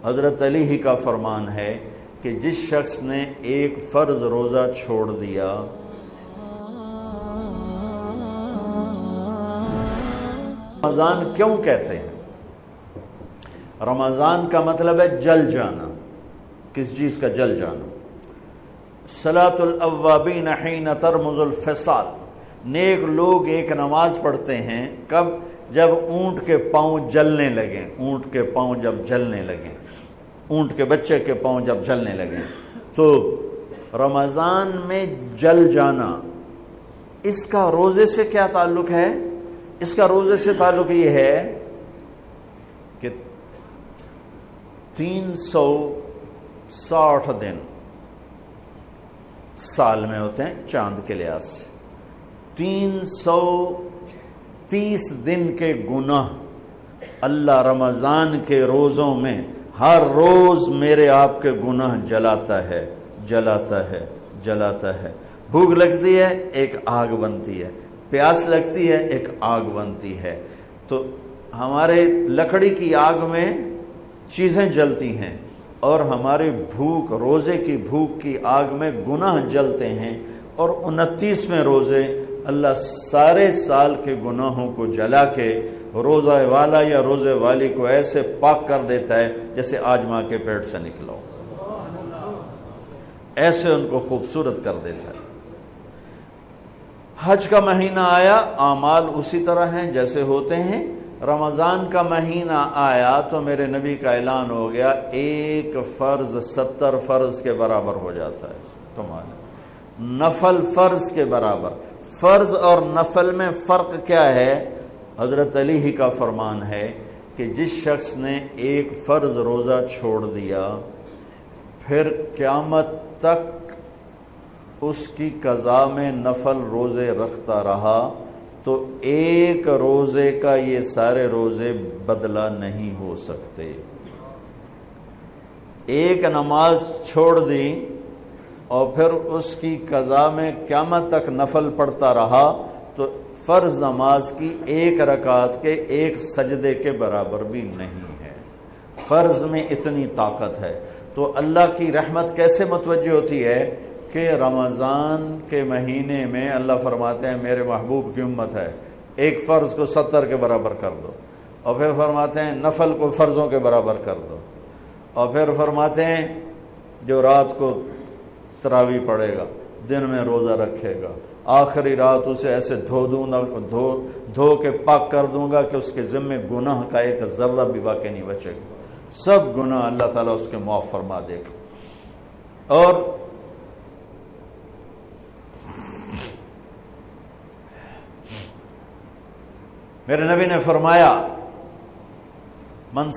حضرت علی ہی کا فرمان ہے کہ جس شخص نے ایک فرض روزہ چھوڑ دیا، رمضان کیوں کہتے ہیں؟ رمضان کا مطلب ہے جل جانا، کس چیز کا جل جانا؟ صلاۃ الاوابین حین ترمز الفصال، نیک لوگ ایک نماز پڑھتے ہیں کب؟ جب اونٹ کے پاؤں جلنے لگیں، اونٹ کے پاؤں جب جلنے لگیں، اونٹ کے بچے کے پاؤں جب جلنے لگیں۔ تو رمضان میں جل جانا، اس کا روزے سے کیا تعلق ہے؟ اس کا روزے سے تعلق یہ ہے کہ 360 دن سال میں ہوتے ہیں چاند کے لحاظ سے، 330 دن کے گناہ اللہ رمضان کے روزوں میں ہر روز میرے آپ کے گناہ جلاتا ہے، جلاتا ہے، جلاتا ہے۔ بھوک لگتی ہے ایک آگ بنتی ہے، پیاس لگتی ہے ایک آگ بنتی ہے۔ تو ہمارے لکڑی کی آگ میں چیزیں جلتی ہیں اور ہماری بھوک، روزے کی بھوک کی آگ میں گناہ جلتے ہیں، اور 29ویں روزے اللہ سارے سال کے گناہوں کو جلا کے روزہ والا یا روزے والی کو ایسے پاک کر دیتا ہے جیسے آج ماں کے پیٹ سے نکلا ہو، ایسے ان کو خوبصورت کر دیتا ہے۔ حج کا مہینہ آیا، اعمال اسی طرح ہیں جیسے ہوتے ہیں۔ رمضان کا مہینہ آیا تو میرے نبی کا اعلان ہو گیا، ایک فرض 70 فرض کے برابر ہو جاتا ہے تمہارا، نفل فرض کے برابر۔ فرض اور نفل میں فرق کیا ہے؟ حضرت علی ہی کا فرمان ہے کہ جس شخص نے ایک فرض روزہ چھوڑ دیا، پھر قیامت تک اس کی قضا میں نفل روزے رکھتا رہا تو ایک روزے کا یہ سارے روزے بدلہ نہیں ہو سکتے۔ ایک نماز چھوڑ دی اور پھر اس کی قضا میں قیامت تک نفل پڑھتا رہا تو فرض نماز کی ایک رکعت کے ایک سجدے کے برابر بھی نہیں ہے۔ فرض میں اتنی طاقت ہے۔ تو اللہ کی رحمت کیسے متوجہ ہوتی ہے کہ رمضان کے مہینے میں اللہ فرماتے ہیں میرے محبوب کی امت ہے، ایک فرض کو 70 کے برابر کر دو، اور پھر فرماتے ہیں نفل کو فرضوں کے برابر کر دو، اور پھر فرماتے ہیں جو رات کو تراویح پڑھے گا، دن میں روزہ رکھے گا، آخری رات اسے ایسے دھو کے پاک کر دوں گا کہ اس کے ذمے گناہ کا ایک ذرہ بھی باقی نہیں بچے گا، سب گناہ اللہ تعالیٰ اس کے معاف فرما دے گا۔ اور میرے نبی نے فرمایا من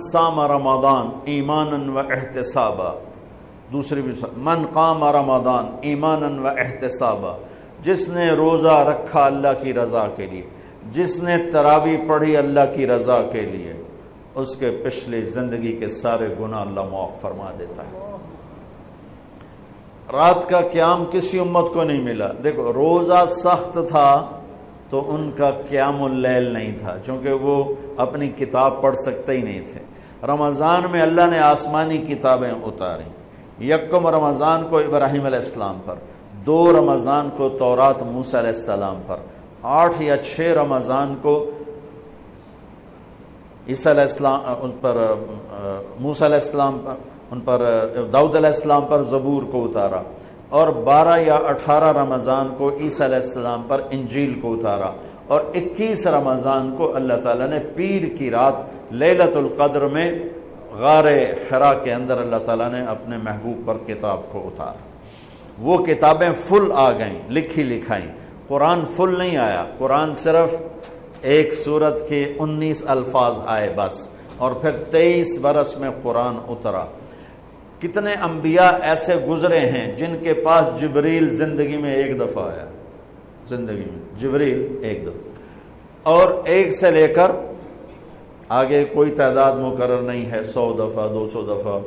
صام رمضان ایمانا و احتسابا، دوسری بھی من قام رمضان ایمانا و احتسابا، جس نے روزہ رکھا اللہ کی رضا کے لیے، جس نے تراویح پڑھی اللہ کی رضا کے لیے، اس کے پچھلی زندگی کے سارے گناہ اللہ معاف فرما دیتا ہے۔ رات کا قیام کسی امت کو نہیں ملا۔ دیکھو روزہ سخت تھا تو ان کا قیام اللیل نہیں تھا، چونکہ وہ اپنی کتاب پڑھ سکتے ہی نہیں تھے۔ رمضان میں اللہ نے آسمانی کتابیں اتاری، یکم رمضان کو ابراہیم علیہ السلام پر، 2 رمضان کو تورات موسیٰ علیہ السلام پر، 8 یا 6 رمضان کو عیسیٰ علیہ السلام ان پر، موسیٰ علیہ السلام پر، ان پر داؤد علیہ السلام پر زبور کو اتارا، اور 12 یا 18 رمضان کو عیسیٰ علیہ السلام پر انجیل کو اتارا، اور 21 رمضان کو اللہ تعالیٰ نے پیر کی رات لیلۃ القدر میں غار حرا کے اندر اللہ تعالیٰ نے اپنے محبوب پر کتاب کو اتارا۔ وہ کتابیں فل آ گئیں، لکھی لکھائیں۔ قرآن فل نہیں آیا، قرآن صرف ایک سورت کے 19 الفاظ آئے بس، اور پھر 23 برس میں قرآن اترا۔ کتنے انبیاء ایسے گزرے ہیں جن کے پاس جبریل زندگی میں ایک دفعہ آیا، زندگی میں جبریل ایک دفعہ، اور ایک سے لے کر آگے کوئی تعداد مقرر نہیں ہے، 100 دفعہ 200 دفعہ،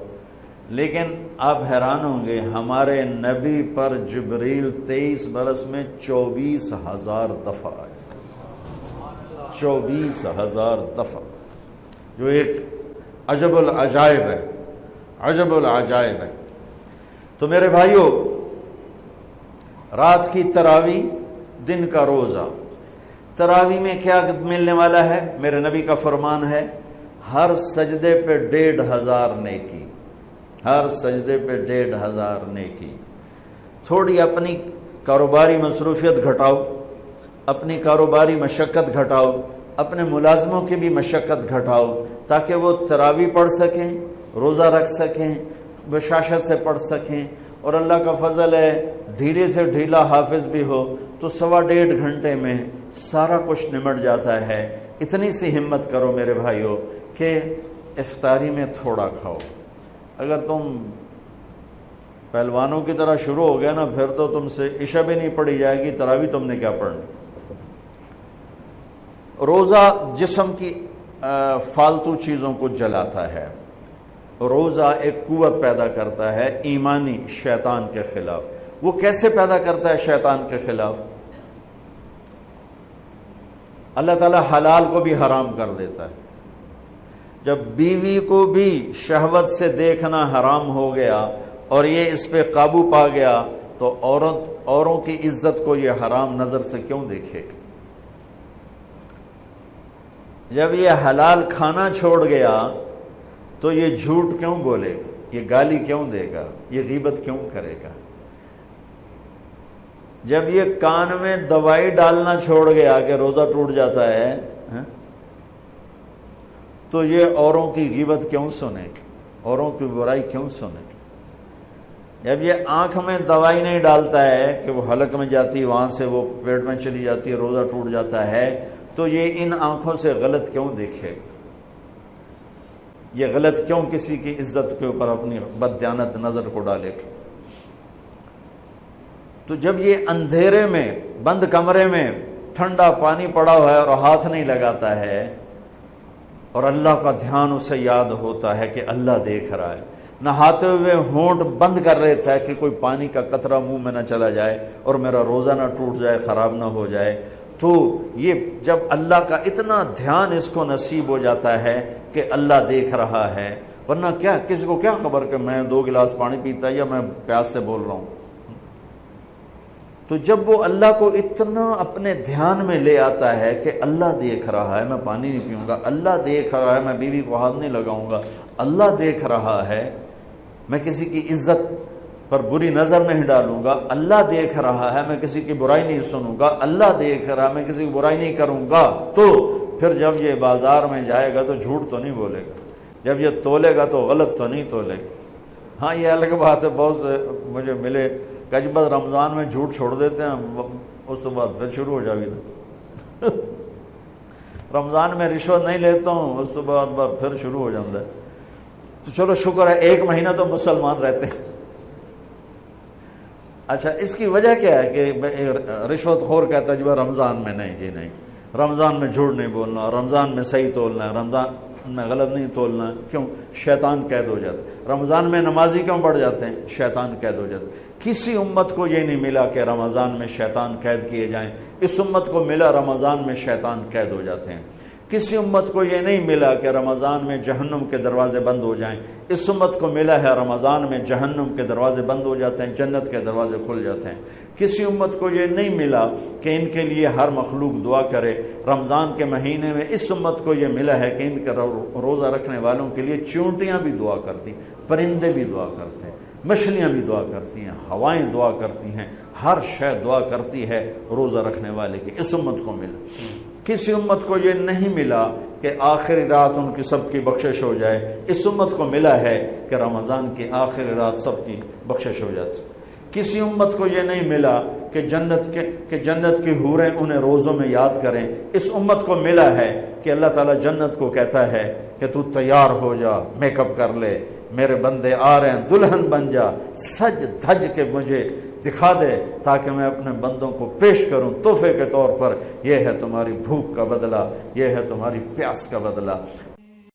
لیکن آپ حیران ہوں گے ہمارے نبی پر جبریل 23 برس میں 24,000 دفعہ آئے، 24,000 دفعہ، جو ایک عجب العجائب ہے، عجب العجائب ہے۔ تو میرے بھائیوں، رات کی تراویح، دن کا روزہ، تراویح میں کیا ملنے والا ہے؟ میرے نبی کا فرمان ہے ہر سجدے پہ 1500 نیکی، ہر سجدے پہ 1500 نیکی۔ تھوڑی اپنی کاروباری مصروفیت گھٹاؤ، اپنی کاروباری مشقت گھٹاؤ، اپنے ملازموں کی بھی مشقت گھٹاؤ، تاکہ وہ تراویح پڑھ سکیں، روزہ رکھ سکیں، بشاشت سے پڑھ سکیں، اور اللہ کا فضل ہے ڈھیلے سے ڈھیلا حافظ بھی ہو تو 1.5 گھنٹے میں سارا کچھ نمٹ جاتا ہے۔ اتنی سی ہمت کرو میرے بھائیوں کہ افطاری میں تھوڑا کھاؤ۔ اگر تم پہلوانوں کی طرح شروع ہو گیا نا، پھر تو تم سے عشاء بھی نہیں پڑھی جائے گی، تراویح تم نے کیا پڑھنا۔ روزہ جسم کی فالتو چیزوں کو جلاتا ہے، روزہ ایک قوت پیدا کرتا ہے ایمانی شیطان کے خلاف۔ وہ کیسے پیدا کرتا ہے شیطان کے خلاف؟ اللہ تعالیٰ حلال کو بھی حرام کر دیتا ہے۔ جب بیوی کو بھی شہوت سے دیکھنا حرام ہو گیا اور یہ اس پہ قابو پا گیا تو اوروں کی عزت کو یہ حرام نظر سے کیوں دیکھے گا؟ جب یہ حلال کھانا چھوڑ گیا تو یہ جھوٹ کیوں بولے گا، یہ گالی کیوں دے گا، یہ غیبت کیوں کرے گا؟ جب یہ کان میں دوائی ڈالنا چھوڑ گیا کہ روزہ ٹوٹ جاتا ہے تو یہ اوروں کی غیبت کیوں سنے گا، اوروں کی برائی کیوں سنے گا؟ جب یہ آنکھ میں دوائی نہیں ڈالتا ہے کہ وہ حلق میں جاتی ہے، وہاں سے وہ پیٹ میں چلی جاتی ہے، روزہ ٹوٹ جاتا ہے، تو یہ ان آنکھوں سے غلط کیوں دیکھے گا؟ یہ غلط کیوں کسی کی عزت کے اوپر اپنی بددیانت نظر کو ڈالے گا؟ تو جب یہ اندھیرے میں بند کمرے میں ٹھنڈا پانی پڑا ہوا ہے اور ہاتھ نہیں لگاتا ہے اور اللہ کا دھیان اسے یاد ہوتا ہے کہ اللہ دیکھ رہا ہے، نہاتے ہوئے ہونٹ بند کر لیتا ہے کہ کوئی پانی کا قطرہ منہ میں نہ چلا جائے اور میرا روزہ نہ ٹوٹ جائے، خراب نہ ہو جائے، تو یہ جب اللہ کا اتنا دھیان اس کو نصیب ہو جاتا ہے کہ اللہ دیکھ رہا ہے، ورنہ کیا کسی کو کیا خبر کہ میں 2 گلاس پانی پیتا یا میں پیاس سے بول رہا ہوں۔ تو جب وہ اللہ کو اتنا اپنے دھیان میں لے آتا ہے کہ اللہ دیکھ رہا ہے، میں پانی نہیں پیوں گا، اللہ دیکھ رہا ہے، میں بیوی کو ہاتھ نہیں لگاؤں گا، اللہ دیکھ رہا ہے، میں کسی کی عزت پر بری نظر نہیں ڈالوں گا، اللہ دیکھ رہا ہے، میں کسی کی برائی نہیں سنوں گا، اللہ دیکھ رہا ہے، میں کسی کی برائی نہیں کروں گا، تو پھر جب یہ بازار میں جائے گا تو جھوٹ تو نہیں بولے گا، جب یہ تولے گا تو غلط تو نہیں تولے گا۔ ہاں یہ الگ بات ہے، بہت سے مجھے ملے کہ جب بس رمضان میں جھوٹ چھوڑ دیتے ہیں، اس کے بعد پھر شروع ہو جائے گا۔ رمضان میں رشوت نہیں لیتا ہوں، اس کے بعد پھر شروع ہو جاتا ہے۔ تو چلو شکر ہے 1 مہینہ تو مسلمان رہتے ہیں۔ اچھا اس کی وجہ کیا ہے کہ رشوت خور کہتا ہے جی رمضان میں نہیں، جی نہیں، رمضان میں جھوٹ نہیں بولنا، رمضان میں صحیح تولنا ہے، رمضان میں غلط نہیں تولنا ہے۔ کیوں؟ شیطان قید ہو جاتا ہے۔ رمضان میں نمازی کیوں بڑھ جاتے ہیں؟ شیطان قید ہو جاتا ہے۔ کسی امت کو یہ نہیں ملا کہ رمضان میں شیطان قید کیے جائیں، اس امت کو ملا رمضان میں شیطان قید ہو جاتے ہیں۔ کسی امت کو یہ نہیں ملا کہ رمضان میں جہنم کے دروازے بند ہو جائیں، اس امت کو ملا ہے رمضان میں جہنم کے دروازے بند ہو جاتے ہیں، جنت کے دروازے کھل جاتے ہیں۔ کسی امت کو یہ نہیں ملا کہ ان کے لیے ہر مخلوق دعا کرے، رمضان کے مہینے میں اس امت کو یہ ملا ہے کہ ان کے روزہ رکھنے والوں کے لیے چونٹیاں بھی دعا کرتی، پرندے بھی دعا کرتے ہیں، مچھلیاں بھی دعا کرتی ہیں، ہوائیں دعا کرتی ہیں، ہر شے دعا کرتی ہے روزہ رکھنے والے کی۔ اس امت کو ملا۔ کسی امت کو یہ نہیں ملا کہ آخری رات ان کی سب کی بخشش ہو جائے، اس امت کو ملا ہے کہ رمضان کی آخری رات سب کی بخشش ہو جاتی۔ کسی امت کو یہ نہیں ملا کہ جنت کی حوریں انہیں روزوں میں یاد کریں، اس امت کو ملا ہے کہ اللہ تعالیٰ جنت کو کہتا ہے کہ تو تیار ہو جا، میک اپ کر لے، میرے بندے آ رہے ہیں، دلہن بن جا، سج دھج کے مجھے دکھا دے تاکہ میں اپنے بندوں کو پیش کروں تحفے کے طور پر۔ یہ ہے تمہاری بھوک کا بدلہ، یہ ہے تمہاری پیاس کا بدلہ۔